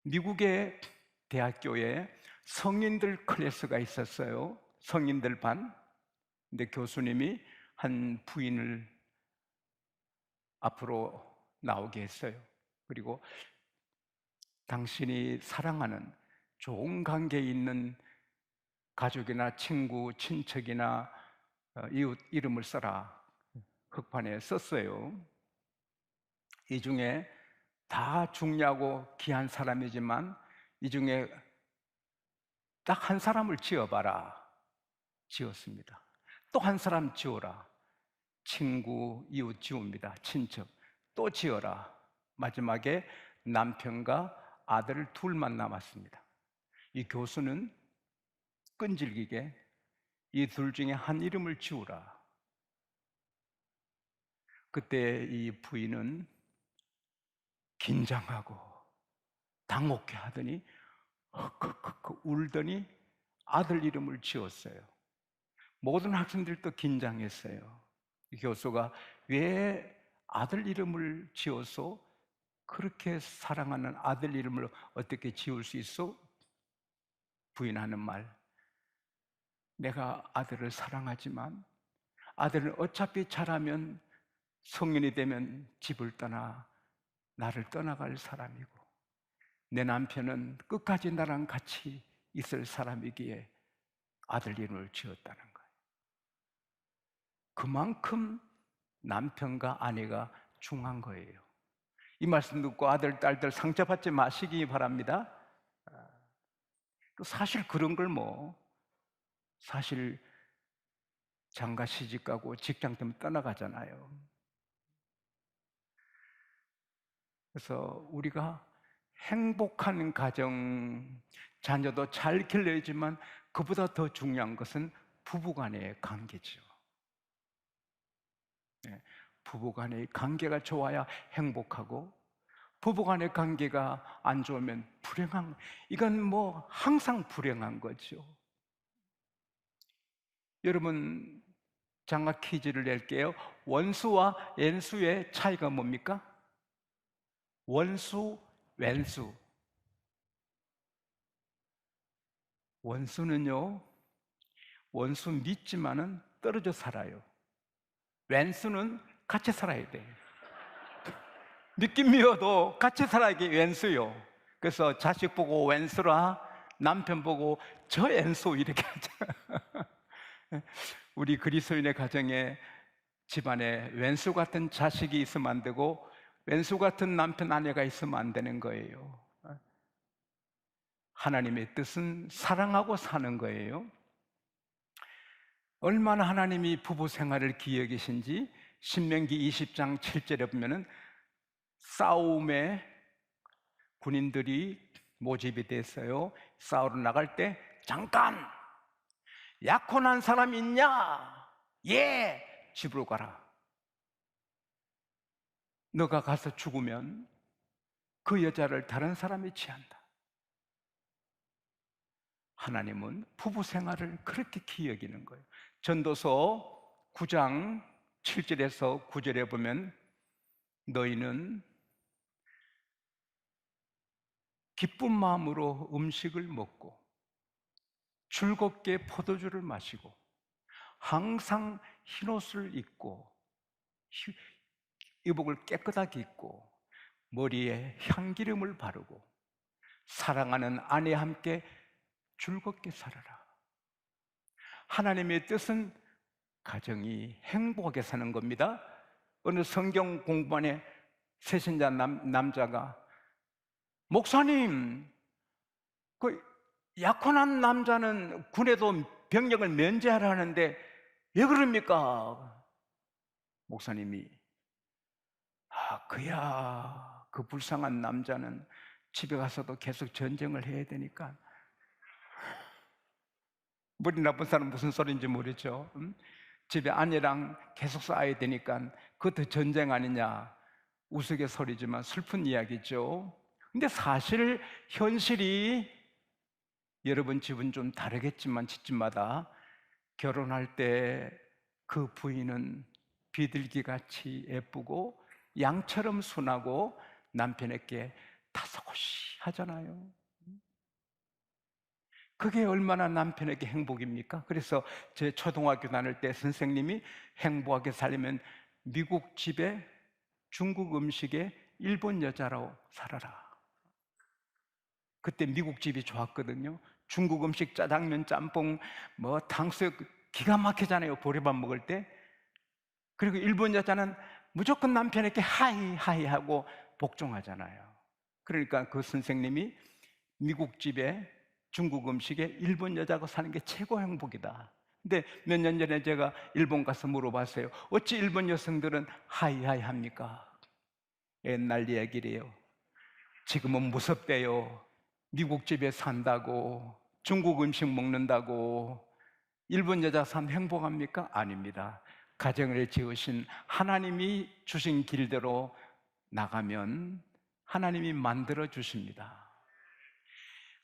미국의 대학교에 성인들 클래스가 있었어요. 성인들 반. 근데 교수님이 한 부인을 앞으로 나오게 했어요. 그리고 당신이 사랑하는 좋은 관계에 있는 가족이나 친구, 친척이나 이웃 이름을 써라. 흑판에 썼어요. 이 중에 다 중요하고 귀한 사람이지만 이 중에 딱 한 사람을 지어봐라. 지었습니다. 또 한 사람 지어라. 친구, 이웃 지웁니다. 친척. 또 지어라. 마지막에 남편과 아들 둘만 남았습니다. 이 교수는 끈질기게 이 둘 중에 한 이름을 지우라. 그때 이 부인은 긴장하고 당혹해 하더니 헉헉헉 울더니 아들 이름을 지었어요. 모든 학생들도 긴장했어요. 이 교수가 왜 아들 이름을 지어서 그렇게 사랑하는 아들 이름을 어떻게 지을 수 있어? 부인하는 말, 내가 아들을 사랑하지만 아들은 어차피 자라면 성인이 되면 집을 떠나 나를 떠나갈 사람이고 내 남편은 끝까지 나랑 같이 있을 사람이기에 아들 이름을 지었다는 거예요. 그만큼 남편과 아내가 중요한 거예요. 이 말씀 듣고 아들, 딸들 상처받지 마시기 바랍니다. 사실 그런 걸 사실 장가 시집 가고 직장 때문에 떠나가잖아요. 그래서 우리가 행복한 가정, 자녀도 잘 길러야지만 그보다 더 중요한 것은 부부간의 관계죠. 부부간의 관계가 좋아야 행복하고 부부간의 관계가 안 좋으면 불행한, 이건 항상 불행한 거죠. 여러분, 장학 퀴즈를 낼게요. 원수와 왼수의 차이가 뭡니까? 원수, 왼수. 원수는요, 원수 믿지만은 떨어져 살아요. 왼수는 같이 살아야 돼. 믿긴 미워도 같이 살아야 게 왼수요. 그래서 자식 보고 왼수라, 남편 보고 저 왼수 이렇게 하잖아. 우리 그리스도인의 가정에 집안에 왼수 같은 자식이 있으면 안 되고 왼수 같은 남편, 아내가 있으면 안 되는 거예요. 하나님의 뜻은 사랑하고 사는 거예요. 얼마나 하나님이 부부 생활을 기여 계신지 신명기 20장 7절에 보면은 싸움에 군인들이 모집이 됐어요. 싸우러 나갈 때 잠깐 약혼한 사람 있냐? 예, 집으로 가라. 너가 가서 죽으면 그 여자를 다른 사람이 취한다. 하나님은 부부 생활을 그렇게 기여기는 거예요. 전도서 9장 7절에서 9절에 보면 너희는 기쁜 마음으로 음식을 먹고 즐겁게 포도주를 마시고 항상 흰옷을 입고 의복을 깨끗하게 입고 머리에 향기름을 바르고 사랑하는 아내와 함께 즐겁게 살아라. 하나님의 뜻은 가정이 행복하게 사는 겁니다. 어느 성경 공부반에 새신자 남자가 목사님, 그 약혼한 남자는 군에도 병력을 면제하라 하는데 왜 그럽니까? 목사님이 그야 그 불쌍한 남자는 집에 가서도 계속 전쟁을 해야 되니까. 머리 나쁜 사람 무슨 소리인지 모르죠. 집에 아내랑 계속 싸워야 되니까 그것도 전쟁 아니냐, 우스갯소리지만 슬픈 이야기죠. 근데 사실 현실이 여러분 집은 좀 다르겠지만 집집마다 결혼할 때 그 부인은 비둘기같이 예쁘고 양처럼 순하고 남편에게 다소곳이 하잖아요. 그게 얼마나 남편에게 행복입니까? 그래서 제 초등학교 다닐 때 선생님이 행복하게 살려면 미국 집에 중국 음식에 일본 여자로 살아라. 그때 미국 집이 좋았거든요. 중국 음식 짜장면, 짬뽕, 뭐 탕수육 기가 막히잖아요. 보리밥 먹을 때. 그리고 일본 여자는 무조건 남편에게 하이 하이 하고 복종하잖아요. 그러니까 그 선생님이 미국 집에 중국 음식에 일본 여자하고 사는 게 최고 행복이다. 근데 몇 년 전에 제가 일본 가서 물어봤어요. 어찌 일본 여성들은 하이 하이 합니까? 옛날 이야기래요. 지금은 무섭대요. 미국 집에 산다고, 중국 음식 먹는다고. 일본 여자 삶 행복합니까? 아닙니다. 가정을 지으신 하나님이 주신 길대로 나가면 하나님이 만들어 주십니다.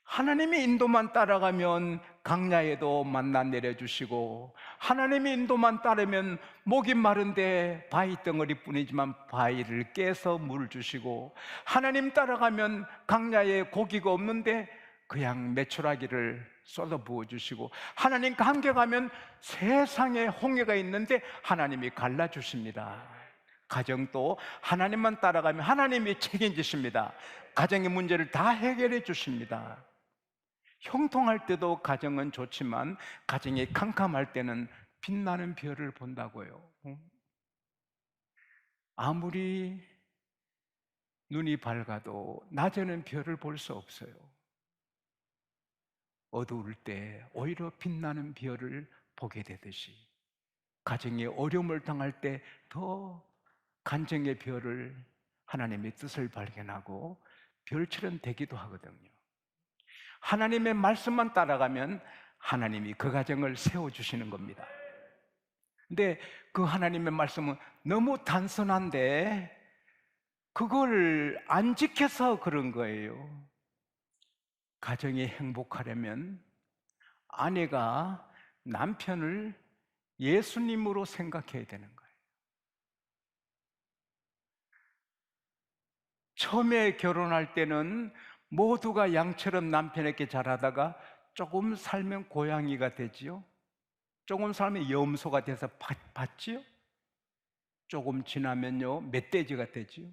하나님의 인도만 따라가면 강야에도 만나 내려주시고, 하나님의 인도만 따르면 목이 마른데 바위 덩어리뿐이지만 바위를 깨서 물 주시고, 하나님 따라가면 강야에 고기가 없는데 그냥 메추라기를 쏟아 부어주시고, 하나님과 함께 가면 세상에 홍해가 있는데 하나님이 갈라주십니다. 가정도 하나님만 따라가면 하나님이 책임지십니다. 가정의 문제를 다 해결해 주십니다. 형통할 때도 가정은 좋지만 가정이 캄캄할 때는 빛나는 별을 본다고요. 아무리 눈이 밝아도 낮에는 별을 볼 수 없어요. 어두울 때 오히려 빛나는 별을 보게 되듯이 가정에 어려움을 당할 때 더 간증의 별을, 하나님의 뜻을 발견하고 별처럼 되기도 하거든요. 하나님의 말씀만 따라가면 하나님이 그 가정을 세워주시는 겁니다. 근데 그 하나님의 말씀은 너무 단순한데 그걸 안 지켜서 그런 거예요. 가정이 행복하려면 아내가 남편을 예수님으로 생각해야 되는 거예요. 처음에 결혼할 때는 모두가 양처럼 남편에게 잘하다가 조금 살면 고양이가 되지요. 조금 살면 염소가 돼서 받지요. 조금 지나면요 멧돼지가 되지요.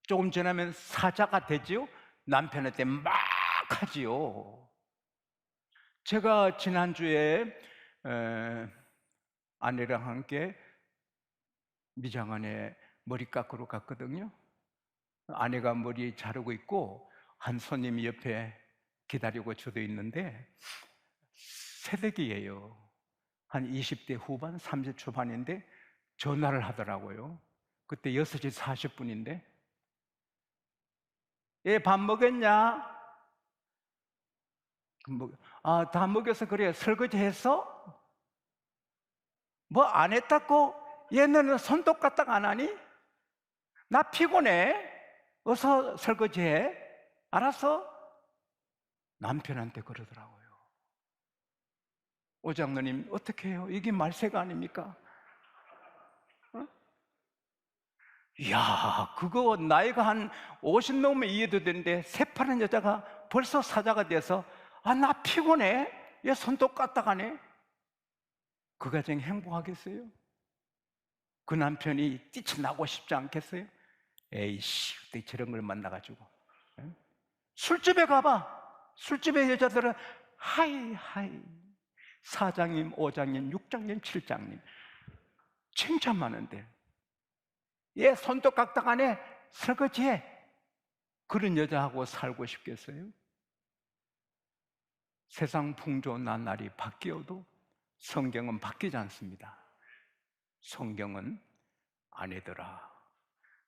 조금 지나면 사자가 되지요. 남편한테 막 하지요. 제가 지난주에 아내랑 함께 미장원에 머리 깎으러 갔거든요. 아내가 머리 자르고 있고 한 손님이 옆에 기다리고 저도 있는데 새댁이에요. 한 20대 후반, 30 초반인데 전화를 하더라고요. 그때 6시 40분인데 얘 밥 먹었냐? 아, 다 먹여서 그래. 설거지 했어? 뭐 안 했다고? 얘네는 손톱 까딱 안 하니? 나 피곤해. 어서 설거지해. 알았어? 남편한테 그러더라고요. 오 장로님 어떻게 해요? 이게 말세가 아닙니까? 어? 이야, 그거 나이가 한 50 넘으면 이해도 되는데 새파란 여자가 벌써 사자가 돼서 아, 나 피곤해. 얘 손톱 까딱 하네. 그 가정이 행복하겠어요? 그 남편이 뛰쳐나고 싶지 않겠어요? 에이씨, 어떻게 저런 걸 만나가지고. 응? 술집에 가봐. 술집의 여자들은 하이 하이, 사장님, 오장님, 육장님, 칠장님 칭찬 많은데 얘 손톱 깎다 가네. 설거지해. 그런 여자하고 살고 싶겠어요? 세상 풍조 나날이 바뀌어도 성경은 바뀌지 않습니다. 성경은 아내들아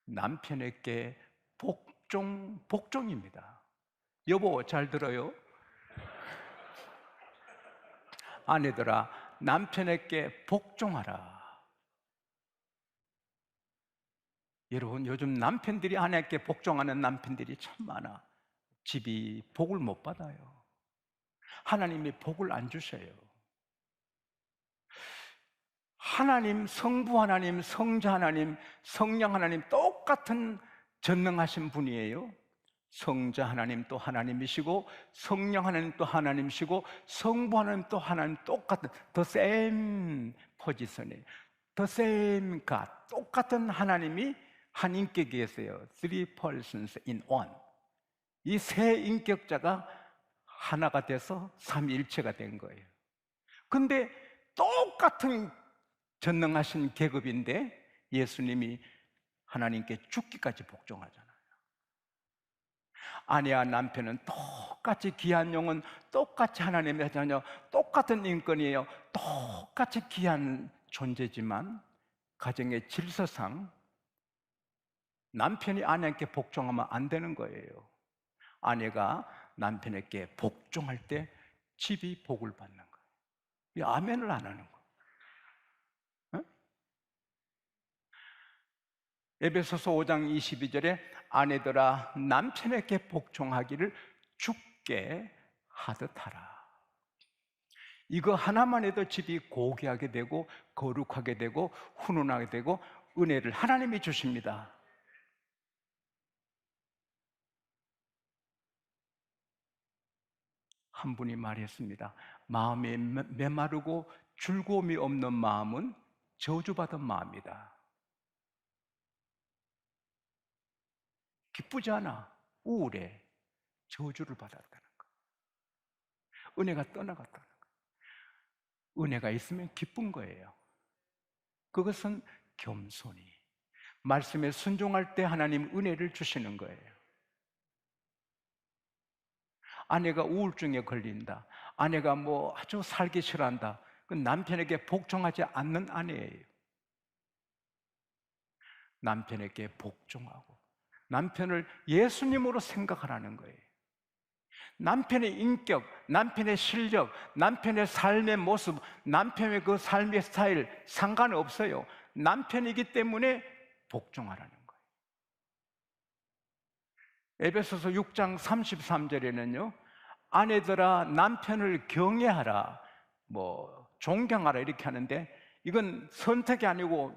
남편에게 복종입니다. 여보 잘 들어요? 아내들아 남편에게 복종하라. 여러분 요즘 남편들이 아내에게 복종하는 남편들이 참 많아. 집이 복을 못 받아요. 하나님이 복을 안 주셔요. 하나님, 성부 하나님, 성자 하나님, 성령 하나님 똑같은 전능하신 분이에요. 성자 하나님 또 하나님이시고 성령 하나님 또 하나님이시고 성부 하나님 또 하나님, 똑같은 the same position이에요. the same God, 똑같은 하나님이 한 인격에 계세요. Three persons in one. 이 세 인격자가 하나가 돼서 삼위일체가 된 거예요. 근데 똑같은 전능하신 계급인데 예수님이 하나님께 죽기까지 복종하잖아요. 아내와 남편은 똑같이 귀한 영혼, 똑같이 하나님의 자녀, 똑같은 인권이에요. 똑같이 귀한 존재지만 가정의 질서상 남편이 아내에게 복종하면 안 되는 거예요. 아내가 남편에게 복종할 때 집이 복을 받는 거예요. 왜 아멘을 안 하는 거예요? 어? 에베소서 5장 22절에 아내들아 남편에게 복종하기를 주께 하듯 하라. 이거 하나만 해도 집이 고귀하게 되고 거룩하게 되고 훈훈하게 되고 은혜를 하나님이 주십니다. 한 분이 말했습니다. 마음이 메마르고 즐거움이 없는 마음은 저주받은 마음이다. 기쁘지 않아, 우울해, 저주를 받았다는 거. 은혜가 떠나갔다는 거. 은혜가 있으면 기쁜 거예요. 그것은 겸손히 말씀에 순종할 때 하나님 은혜를 주시는 거예요. 아내가 우울증에 걸린다, 아내가 뭐 아주 살기 싫어한다, 그 남편에게 복종하지 않는 아내예요. 남편에게 복종하고 남편을 예수님으로 생각하라는 거예요. 남편의 인격, 남편의 실력, 남편의 삶의 모습, 남편의 그 삶의 스타일 상관없어요. 남편이기 때문에 복종하라는 거예요. 에베소서 6장 33절에는요 아내들아 남편을 경외하라, 뭐 존경하라 이렇게 하는데 이건 선택이 아니고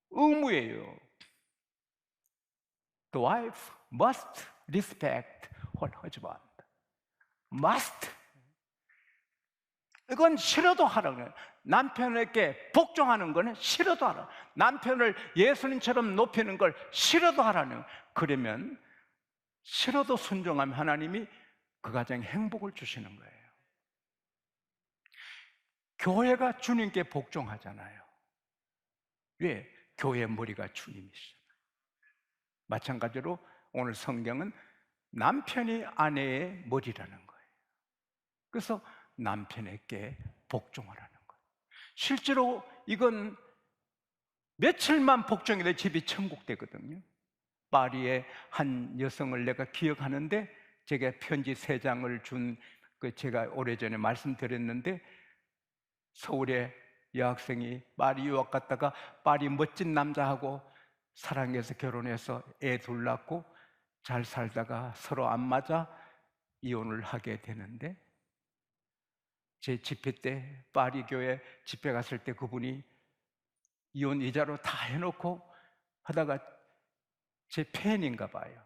의무예요. The wife must respect her husband. must. 이건 싫어도 하라고. 남편에게 복종하는 거는 싫어도 하라. 남편을 예수님처럼 높이는 걸 싫어도 하라는. 그러면 싫어도 순종하면 하나님이 그 가정에 행복을 주시는 거예요. 교회가 주님께 복종하잖아요. 왜? 교회의 머리가 주님이시잖아요. 마찬가지로 오늘 성경은 남편이 아내의 머리라는 거예요. 그래서 남편에게 복종하라는 거예요. 실제로 이건 며칠만 복종해도 집이 천국 되거든요. 파리의 한 여성을 내가 기억하는데 제가 편지 3장을 준 그 제가 오래전에 말씀드렸는데 서울에 여학생이 파리 유학 갔다가 파리 멋진 남자하고 사랑해서 결혼해서 애 둘 낳고 잘 살다가 서로 안 맞아 이혼을 하게 되는데 제 집회 때 파리 교회 집회 갔을 때 그분이 이혼 이자로 다 해놓고 하다가 제 팬인가 봐요.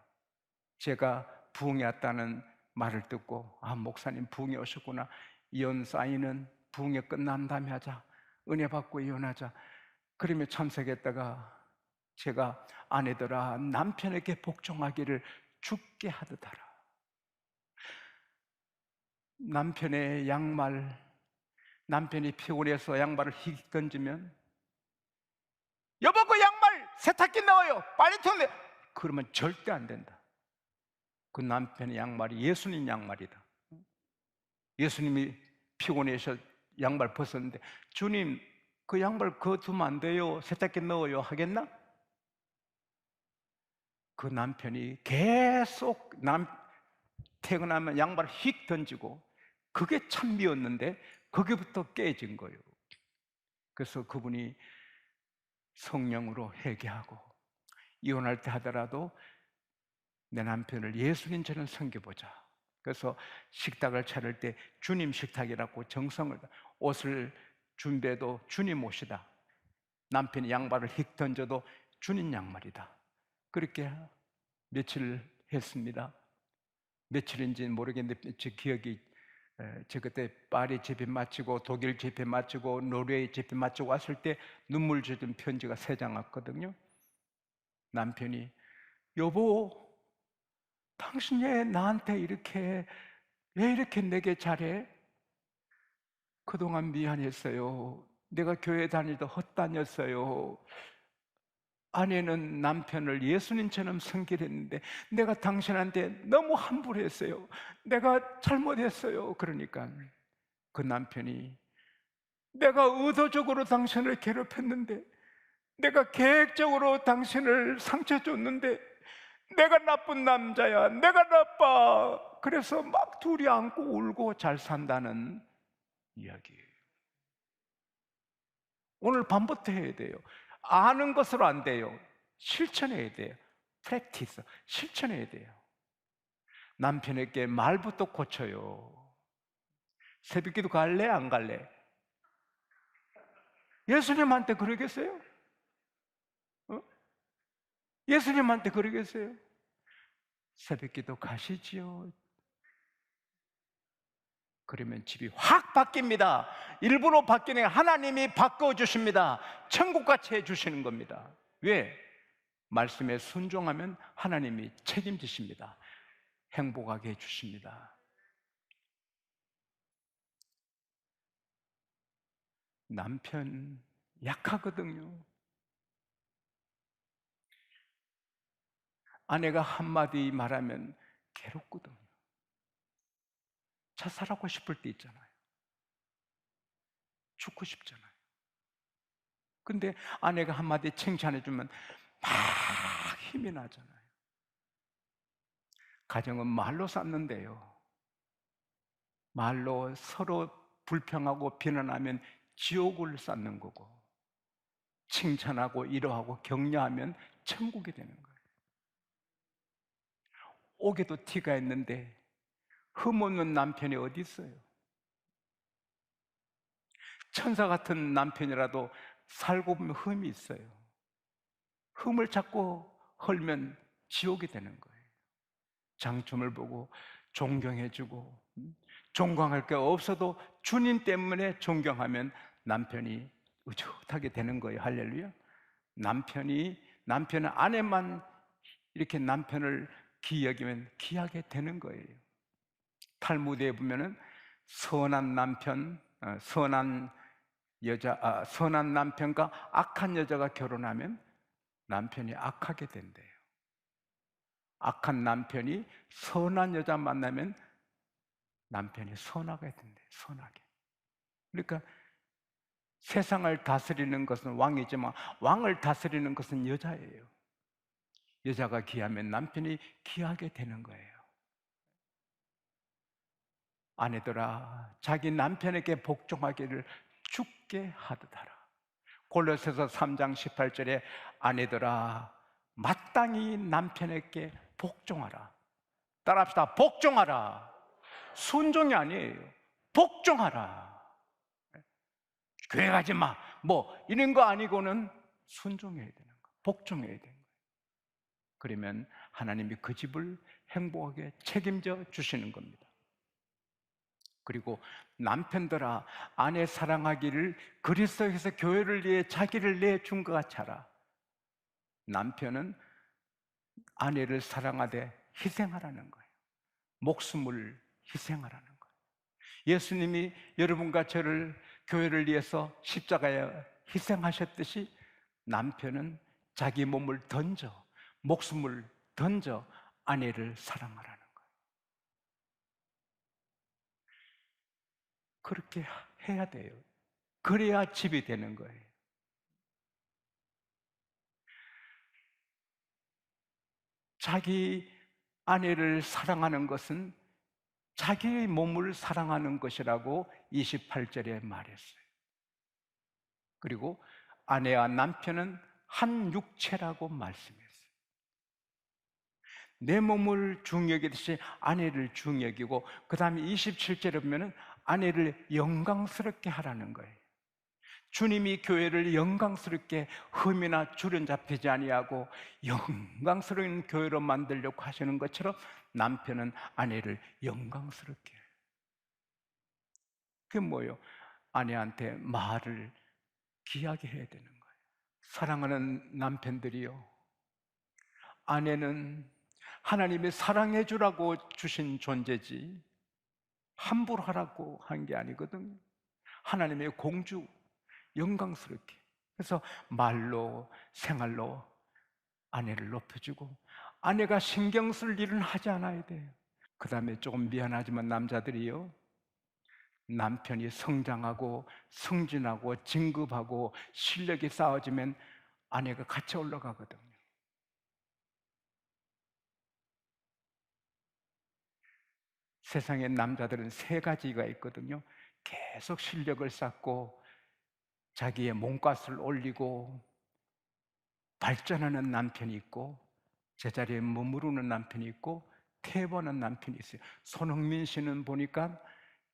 제가 부흥에 왔다는 말을 듣고 아 목사님 부흥에 오셨구나, 이혼 사인은 부흥에 끝난 다음에 하자, 은혜 받고 이혼하자. 그러면 참석했다가 제가 아내들아 남편에게 복종하기를 주께 하듯 하라. 남편의 양말, 남편이 피곤해서 양말을 휙 던지면 여보 그 양말 세탁기 넣어요 빨리 던져, 그러면 절대 안 된다. 그 남편의 양말이 예수님 양말이다. 예수님이 피곤해서 양말 벗었는데 주님 그 양말 그거 두면 안 돼요, 세탁기 넣어요 하겠나? 그 남편이 계속 퇴근하면 양말을 휙 던지고 그게 참 미웠는데 거기부터 깨진 거예요. 그래서 그분이 성령으로 회개하고 이혼할 때 하더라도 내 남편을 예수님처럼 섬겨보자. 그래서 식탁을 차릴 때 주님 식탁이라고 정성을, 옷을 준비해도 주님 옷이다, 남편이 양말을 휙 던져도 주님 양말이다. 그렇게 며칠 했습니다. 며칠인지는 모르겠는데 제 기억이, 저 그때 파리 집회 마치고 독일 집회 마치고 노르웨이 집회 마치고 왔을 때 눈물 젖은 편지가 3장 왔거든요. 남편이, 여보, 당신이 나한테 왜 이렇게 내게 잘해? 그동안 미안했어요. 내가 교회 다니도 헛다녔어요. 아내는 남편을 예수님처럼 섬기랬는데 내가 당신한테 너무 함부로했어요. 내가 잘못했어요. 그러니까 그 남편이, 내가 의도적으로 당신을 괴롭혔는데, 내가 계획적으로 당신을 상처 줬는데, 내가 나쁜 남자야, 내가 나빠. 그래서 막 둘이 안고 울고 잘 산다는 이야기예요. 오늘 밤부터 해야 돼요. 아는 것으로 안 돼요. 실천해야 돼요. 프랙티스, 실천해야 돼요. 남편에게 말부터 고쳐요. 새벽기도 갈래? 안 갈래? 예수님한테 그러겠어요? 예수님한테 그러겠어요? 새벽기도 가시지요. 그러면 집이 확 바뀝니다. 일부러 바뀌는, 하나님이 바꿔주십니다. 천국같이 해주시는 겁니다. 왜? 말씀에 순종하면 하나님이 책임지십니다. 행복하게 해주십니다. 남편 약하거든요. 아내가 한마디 말하면 괴롭거든요. 자살하고 싶을 때 있잖아요. 죽고 싶잖아요. 근데 아내가 한마디 칭찬해주면 막 힘이 나잖아요. 가정은 말로 쌓는데요, 말로 서로 불평하고 비난하면 지옥을 쌓는 거고, 칭찬하고 위로하고 격려하면 천국이 되는 거예요. 옥에도 티가 있는데 흠없는 남편이 어디 있어요? 천사 같은 남편이라도 살고 보면 흠이 있어요. 흠을 자꾸 헐면 지옥이 되는 거예요. 장점을 보고 존경해주고, 존경할 게 없어도 주님 때문에 존경하면 남편이 의젓하게 되는 거예요. 할렐루야. 남편은 아내만 이렇게 남편을 귀히 여기면 귀하게 되는 거예요. 탈무드에 보면은 선한 남편, 선한 남편과 악한 여자가 결혼하면 남편이 악하게 된대요. 악한 남편이 선한 여자 만나면 남편이 선하게 된대요. 선하게. 그러니까 세상을 다스리는 것은 왕이지만 왕을 다스리는 것은 여자예요. 여자가 귀하면 남편이 귀하게 되는 거예요. 아내들아, 자기 남편에게 복종하기를 죽게 하듯 하라. 골로새서 3장 18절에 아내들아, 마땅히 남편에게 복종하라. 따라합시다. 복종하라. 순종이 아니에요. 복종하라. 교회 가지 마, 뭐 이런 거 아니고는 순종해야 되는 거, 복종해야 되는 거예요. 그러면 하나님이 그 집을 행복하게 책임져 주시는 겁니다. 그리고 남편들아, 아내 사랑하기를 그리스도에서 교회를 위해 자기를 내준 것 같이 하라. 남편은 아내를 사랑하되 희생하라는 거예요. 목숨을 희생하라는 거예요. 예수님이 여러분과 저를 교회를 위해서 십자가에 희생하셨듯이 남편은 자기 몸을 던져, 목숨을 던져 아내를 사랑하라는 거예요. 그렇게 해야 돼요. 그래야 집이 되는 거예요. 자기 아내를 사랑하는 것은 자기의 몸을 사랑하는 것이라고 28절에 말했어요. 그리고 아내와 남편은 한 육체라고 말씀했어요. 내 몸을 중히 여기듯이 아내를 중히 여기고, 그 다음에 27절에 보면 아내를 영광스럽게 하라는 거예요. 주님이 교회를 영광스럽게 흠이나 주름 잡히지 아니하고 영광스러운 교회로 만들려고 하시는 것처럼 남편은 아내를 영광스럽게 해요. 그게 뭐예요? 아내한테 말을 귀하게 해야 되는 거예요. 사랑하는 남편들이요, 아내는 하나님이 사랑해 주라고 주신 존재지 함부로 하라고 한 게 아니거든요. 하나님의 공주, 영광스럽게. 그래서 말로, 생활로 아내를 높여주고, 아내가 신경 쓸 일은 하지 않아야 돼요. 그 다음에 조금 미안하지만 남자들이요, 남편이 성장하고 승진하고 진급하고 실력이 쌓아지면 아내가 같이 올라가거든요. 세상에 남자들은 세 가지가 있거든요. 계속 실력을 쌓고 자기의 몸값을 올리고 발전하는 남편이 있고, 제자리에 머무르는 남편이 있고, 퇴보하는 남편이 있어요. 손흥민 씨는 보니까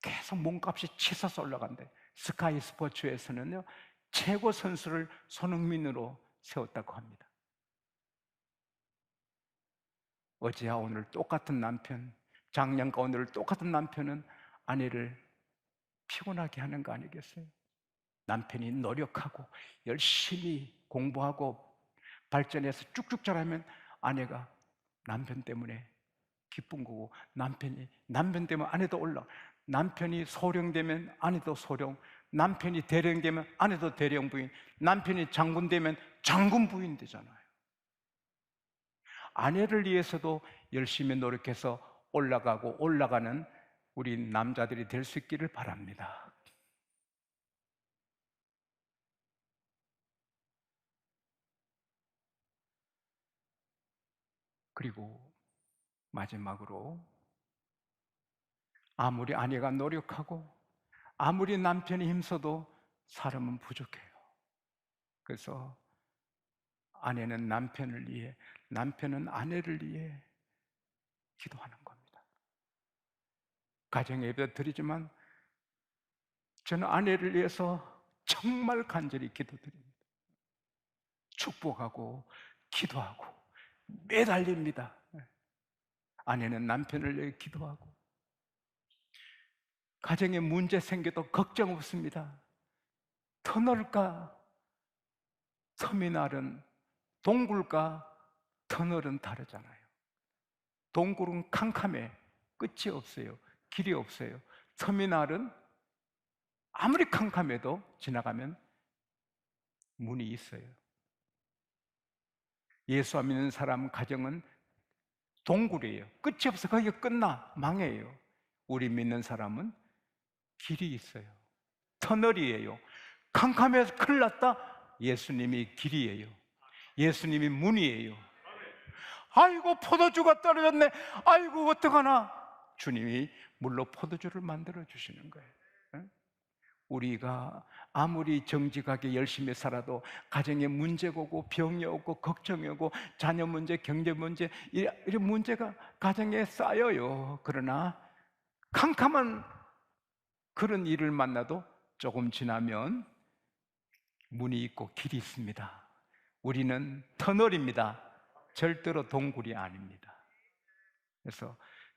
계속 몸값이 치솟아 올라간대. 스카이 스포츠에서는요, 최고 선수를 손흥민으로 세웠다고 합니다. 어제와 오늘 똑같은 남편, 작년과 오늘 똑같은 남편은 아내를 피곤하게 하는 거 아니겠어요? 남편이 노력하고 열심히 공부하고 발전해서 쭉쭉 자라면 아내가 남편 때문에 기쁜 거고, 남편 때문에 아내도 올라. 남편이 소령되면 아내도 소령, 남편이 대령되면 아내도 대령 부인, 남편이 장군 되면 장군 부인 되잖아요. 아내를 위해서도 열심히 노력해서 올라가고 올라가는 우리 남자들이 될 수 있기를 바랍니다. 그리고 마지막으로, 아무리 아내가 노력하고 아무리 남편이 힘써도 사람은 부족해요. 그래서 아내는 남편을 위해, 남편은 아내를 위해 기도하는 겁니다. 가정 예배 드리지만 저는 아내를 위해서 정말 간절히 기도드립니다. 축복하고 기도하고 매달립니다. 아내는 남편을 위해 기도하고, 가정에 문제 생겨도 걱정 없습니다. 터널과 터미널은, 동굴과 터널은 다르잖아요. 동굴은 캄캄해, 끝이 없어요. 길이 없어요. 터미널은 아무리 캄캄해도 지나가면 문이 있어요. 예수 안 믿는 사람 가정은 동굴이에요. 끝이 없어. 거기가 끝나, 망해요. 우리 믿는 사람은 길이 있어요. 터널이에요. 캄캄해서 큰일 났다, 예수님이 길이에요. 예수님이 문이에요. 아이고 포도주가 떨어졌네, 아이고 어떡하나, 주님이 물로 포도주를 만들어 주시는 거예요. 우리가 아무리 정직하게 열심히 살아도 가정에 문제가 오고 병이 오고 걱정이 오고 자녀 문제, 경제 문제, 이런 문제가 가정에 쌓여요. 그러나 캄캄한 그런 일을 만나도 조금 지나면 문이 있고 길이 있습니다. 우리는 터널입니다. 절대로 동굴이 아닙니다. 그래서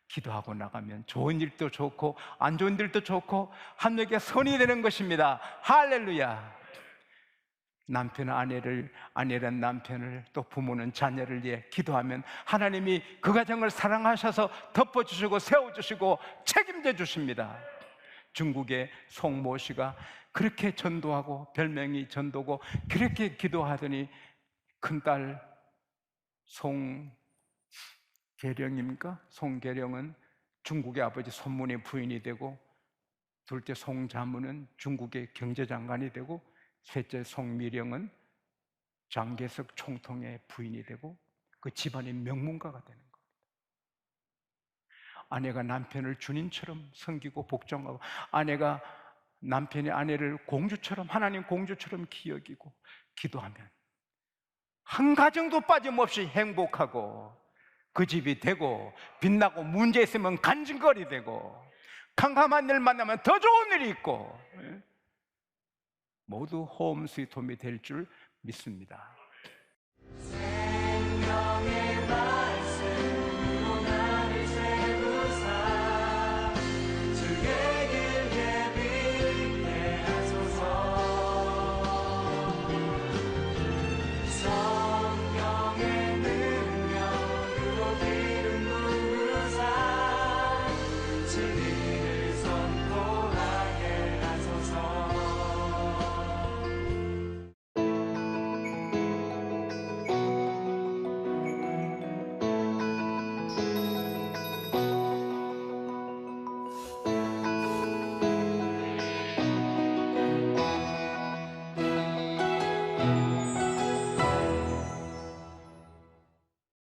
기도하고 나가면 좋은 일도 좋고 안 좋은 일도 좋고 한에게 선이 되는 것입니다. 할렐루야. 남편은 아내를, 아내는 남편을, 또 부모는 자녀를 위해 기도하면 하나님이 그 가정을 사랑하셔서 덮어주시고 세워주시고 책임져 주십니다. 중국의 송모 씨가 그렇게 전도하고, 별명이 전도고, 그렇게 기도하더니 큰딸 송계령입니까? 송계령은 중국의 아버지 손문의 부인이 되고, 둘째 송자문은 중국의 경제장관이 되고, 셋째 송미령은 장개석 총통의 부인이 되고, 그 집안의 명문가가 되는 겁니다. 아내가 남편을 주님처럼 섬기고 복종하고, 남편이 아내를 공주처럼, 하나님 공주처럼 기여기고 기도하면 한 가정도 빠짐없이 행복하고 그 집이 되고, 빛나고 문제 있으면 간증거리 되고, 캄캄한 일 만나면 더 좋은 일이 있고, 모두 홈 스위트 홈이 될 줄 믿습니다. 생명의